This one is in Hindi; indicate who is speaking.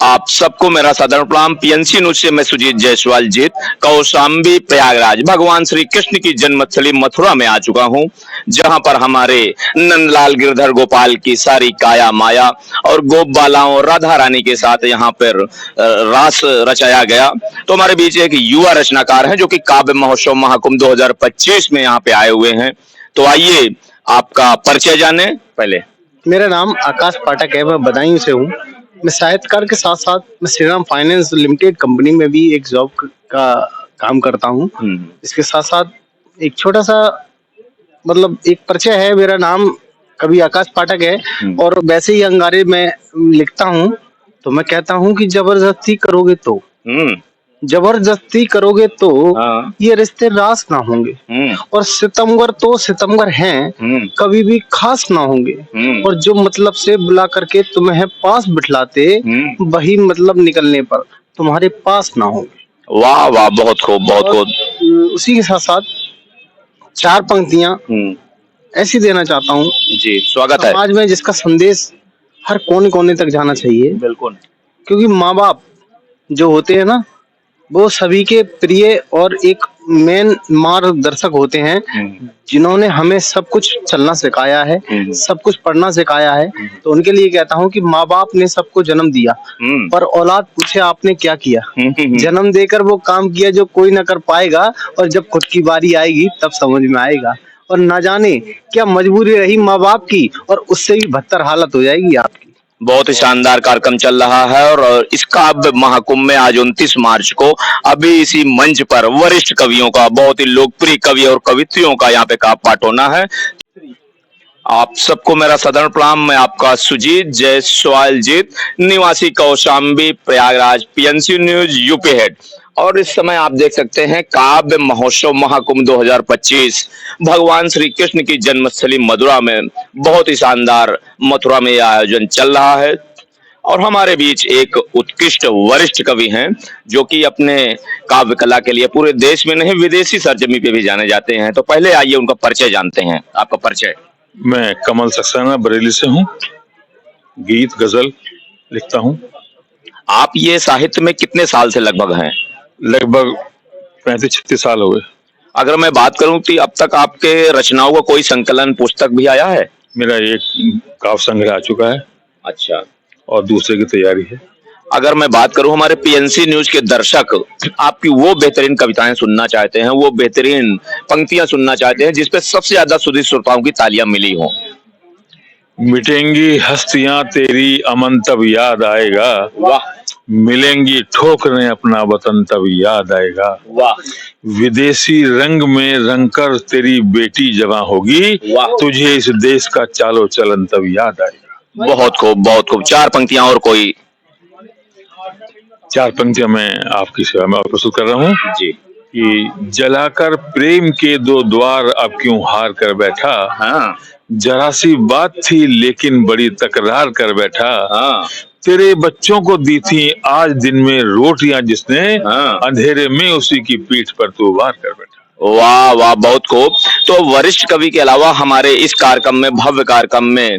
Speaker 1: आप सबको मेरा साधारण प्रणाम। पीएनसी न्यूज से मैं सुजीत जायसवाल जीत कौशाम्बी प्रयागराज भगवान श्री कृष्ण की जन्मस्थली मथुरा में आ चुका हूं, जहां पर हमारे नंदलाल गिरधर गोपाल की सारी काया माया और गोप बालाओं और राधा रानी के साथ यहां पर रास रचाया गया। तो हमारे बीच एक युवा रचनाकार हैं जो कि काव्य महोत्सव महाकुंभ 2025 में यहाँ पे आए हुए हैं। तो आइए आपका परिचय जाने। पहले
Speaker 2: मेरा नाम आकाश पाठक है, मैं बदायूं से हूँ। मैं साहित्यकार के साथ साथ मैं श्रीराम फाइनेंस लिमिटेड कंपनी में भी एक जॉब का काम करता हूँ। इसके साथ साथ एक छोटा सा मतलब एक परिचय है। मेरा नाम कवि आकाश पाठक है और वैसे ही अंगारे में लिखता हूँ। तो मैं कहता हूँ कि जबरदस्ती करोगे तो ये रिश्ते रास ना होंगे और सितमगर तो सितमगर हैं, कभी भी खास ना होंगे। और जो मतलब से बुला करके तुम्हें पास बिठलाते वही मतलब निकलने पर तुम्हारे पास ना होंगे।
Speaker 1: वाह वाह, बहुत खूब बहुत खूब।
Speaker 2: उसी के साथ साथ चार पंक्तियां ऐसी देना चाहता हूँ
Speaker 1: जी, स्वागत है।
Speaker 2: समाज में जिसका संदेश हर कोने कोने तक जाना चाहिए।
Speaker 1: बिल्कुल,
Speaker 2: क्योंकि माँ बाप जो होते हैं ना, वो सभी के प्रिय और एक मेन मार्गदर्शक होते हैं, जिन्होंने हमें सब कुछ चलना सिखाया है, सब कुछ पढ़ना सिखाया है। तो उनके लिए कहता हूँ कि माँ बाप ने सबको जन्म दिया, पर औलाद पूछे आपने क्या किया। जन्म देकर वो काम किया जो कोई ना कर पाएगा, और जब खुद की बारी आएगी तब समझ में आएगा। और ना जाने क्या मजबूरी रही माँ बाप की, और उससे भी बदतर हालत हो जाएगी आपकी।
Speaker 1: बहुत ही शानदार कार्यक्रम चल रहा है और इस काव्य महाकुंभ में आज 29 मार्च को अभी इसी मंच पर वरिष्ठ कवियों का, बहुत ही लोकप्रिय कवि और कवित्रियों का यहाँ पे काव्य पाठ होना है। आप सबको मेरा साधारण प्रणाम। मैं आपका सुजीत जायसवाल जीत, निवासी Kaushambi Prayagraj, PNC news UP head. और इस समय आप देख सकते हैं काव्य महोत्सव महाकुंभ 2025 भगवान श्री कृष्ण की जन्मस्थली मथुरा में बहुत ही शानदार मथुरा में यह आयोजन चल रहा है। और हमारे बीच एक उत्कृष्ट वरिष्ठ कवि हैं जो कि अपने काव्य कला के लिए पूरे देश में नहीं विदेशी सरजमी पे भी जाने जाते हैं। तो पहले आइए उनका परिचय जानते हैं। आपका परिचय।
Speaker 3: मैं कमल सक्सेना बरेली से हूँ, गीत गजल लिखता हूँ।
Speaker 1: आप ये साहित्य में कितने साल से लगभग हैं?
Speaker 3: लगभग 35-36 साल हो गए।
Speaker 1: अगर मैं बात करूं कि अब तक आपके रचनाओं का कोई संकलन पुस्तक भी आया है?
Speaker 3: मेरा एक काव्य संग्रह आ चुका है।
Speaker 1: अच्छा।
Speaker 3: और दूसरे की तैयारी है।
Speaker 1: अगर मैं बात करूं हमारे पीएनसी न्यूज के दर्शक आपकी वो बेहतरीन कविताएं सुनना चाहते हैं, वो बेहतरीन पंक्तियां सुनना चाहते हैं जिसपे सबसे ज्यादा सुधीर श्रोताओं की तालियां मिली हो।
Speaker 3: मिटेंगी हस्तियां तेरी अमन तब याद आएगा,
Speaker 1: वाह।
Speaker 3: मिलेंगी ठोकरें अपना वतन तब याद आएगा,
Speaker 1: वाह।
Speaker 3: विदेशी रंग में रंगकर तेरी बेटी जवां होगी, तुझे इस देश का चालो चलन तब याद आएगा।
Speaker 1: बहुत खूब बहुत खूब। चार पंक्तियां और कोई?
Speaker 3: चार पंक्तियां मैं आपकी सेवा में प्रस्तुत कर रहा हूँ
Speaker 1: जी।
Speaker 3: कि जलाकर प्रेम के दो द्वार अब क्यों हार कर बैठा,
Speaker 1: हाँ।
Speaker 3: जरा सी बात थी लेकिन बड़ी तकरार कर बैठा,
Speaker 1: हाँ।
Speaker 3: तेरे बच्चों को दी थी आज दिन में रोटियां जिसने,
Speaker 1: हाँ।
Speaker 3: अंधेरे में उसी की पीठ पर तू वार कर बैठा।
Speaker 1: वाह वाह, बहुत खूब। तो वरिष्ठ कवि के अलावा हमारे इस कार्यक्रम में, भव्य कार्यक्रम में